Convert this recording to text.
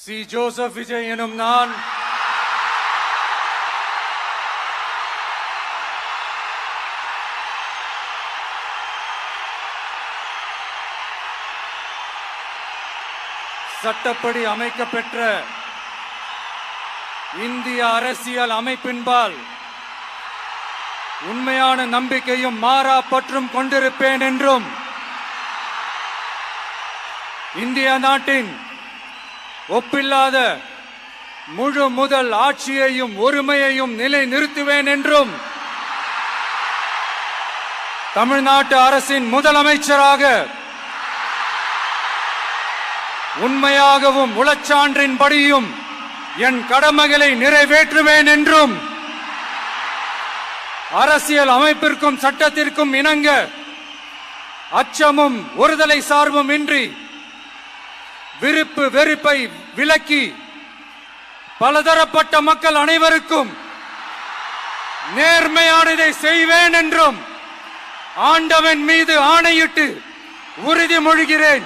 C. Joseph Vijay எனும் நான் சட்டப்படி அமைக்கப்பெற்ற இந்திய அரசியல் அமைப்பின்பால் உண்மையான நம்பிக்கையும் மாறா பற்றும் கொண்டிருப்பேன் என்றும் இந்திய நாட்டின் ஒப்பில்லாத முழு முதல் ஆட்சியையும் ஒருமையையும் நிலை நிறுத்துவேன் என்றும் தமிழ்நாட்டு அரசின் முதலமைச்சராக உண்மையாகவும் உளச்சான்றின்படியும் என் கடமைகளை நிறைவேற்றுவேன் என்றும் அரசியல் அமைப்பிற்கும் சட்டத்திற்கும் இணங்க அச்சமும் ஒருதலை சார்பும் இன்றி விருப்பு வெறுப்பை விலக்கி பலதரப்பட்ட மக்கள் அனைவருக்கும் நேர்மையானதை செய்வேன் என்றும் ஆண்டவன் மீது ஆணையிட்டு உறுதிமொழிகிறேன்.